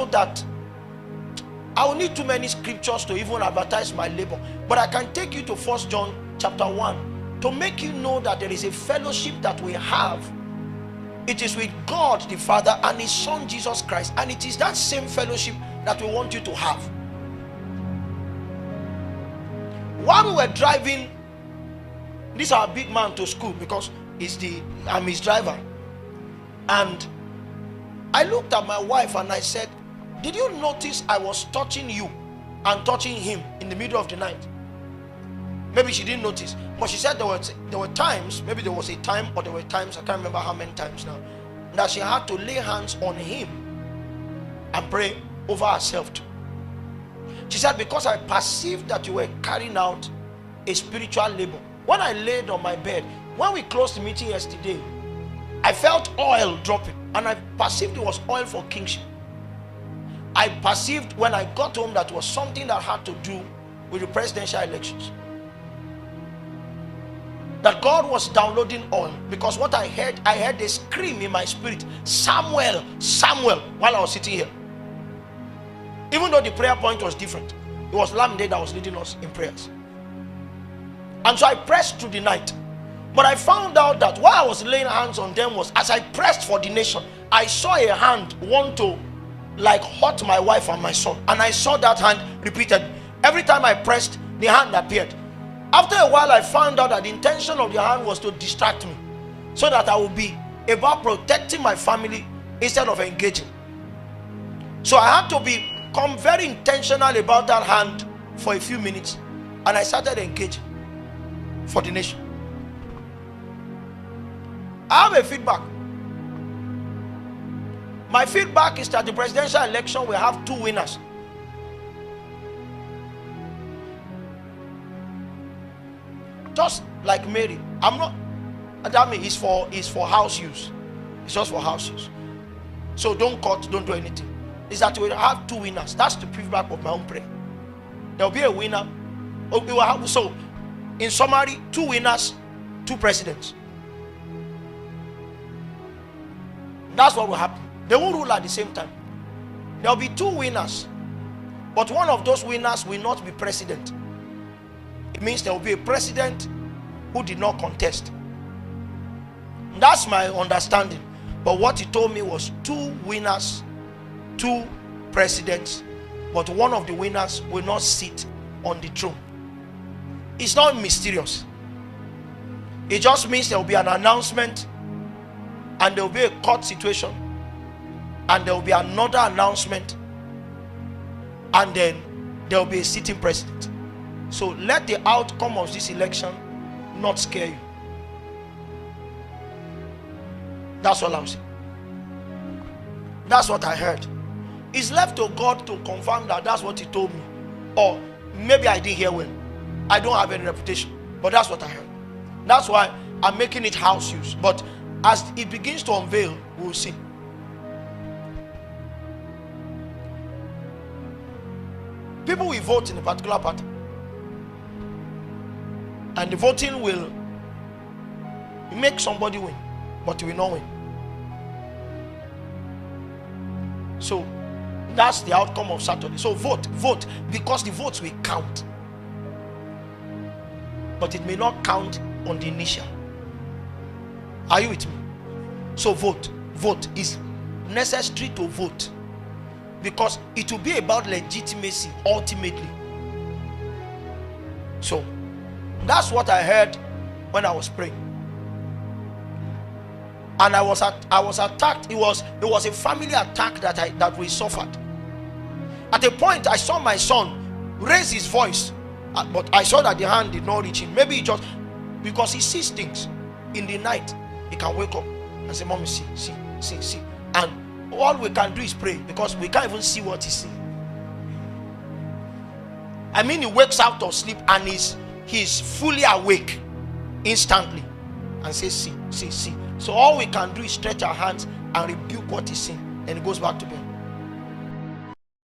that I will need too many scriptures to even advertise my labor, but I can take you to 1 John chapter 1 to make you know that there is a fellowship that we have. It is with God the Father and his Son Jesus Christ, and it is that same fellowship that we want you to have. While we were driving this our big man to school, because I'm his driver, and I looked at my wife and I said, did you notice I was touching you and touching him in the middle of the night? Maybe she didn't notice, but she said there were times, maybe there was a time or there were times, I can't remember how many times now, that she had to lay hands on him and pray over herself too. She said, because I perceived that you were carrying out a spiritual labor. When I laid on my bed, when we closed the meeting yesterday, I felt oil dropping, and I perceived it was oil for kingship. I perceived when I got home that it was something that had to do with the presidential elections. That God was downloading oil, because what I heard a scream in my spirit, Samuel, Samuel, while I was sitting here. Even though the prayer point was different, it was Lamde that was leading us in prayers. And so I pressed through the night. But I found out that while I was laying hands on them, was as I pressed for the nation, I saw a hand want to like hurt my wife and my son. And I saw that hand repeated. Every time I pressed, the hand appeared. After a while, I found out that the intention of the hand was to distract me, so that I would be about protecting my family instead of engaging. So I had to become very intentional about that hand for a few minutes, and I started engaging for the nation. I have a feedback. My feedback is that the presidential election will have two winners. Just like Mary. I'm not, that means it's for house use. It's just for house use. So don't cut, don't do anything. It's that we will have two winners. That's the feedback of my own prayer. There will be a winner. We will have, so in summary, two winners, two presidents. That's what will happen. They won't rule at the same time. There will be two winners, but one of those winners will not be president. It means there will be a president who did not contest. That's my understanding. But what he told me was two winners, two presidents, but one of the winners will not sit on the throne. It's not mysterious. It just means there will be an announcement, and there will be a court situation, and there will be another announcement, and then there will be a sitting president. So let the outcome of this election not scare you. That's all I'm saying. That's what I heard. It's left to God to confirm that that's what he told me. Or maybe I didn't hear well. I don't have any reputation, but that's what I heard. That's why I'm making it house use. But as it begins to unveil, we'll see. People will vote in a particular party, and the voting will make somebody win, but will not win. So that's the outcome of Saturday. So vote, because the votes will count, but it may not count on the initial. Are you with me? So vote is necessary to vote, because it will be about legitimacy ultimately. So that's what I heard when I was praying. And I was attacked. It was a family attack that we suffered. At a point, I saw my son raise his voice, but I saw that the hand did not reach him. Maybe he just, because he sees things in the night, he can wake up and say, "Mommy, see." And all we can do is pray, because we can't even see what he sees. I mean, he wakes out of sleep and he's fully awake instantly and says, see. So all we can do is stretch our hands and rebuke what he's seeing, and he goes back to bed.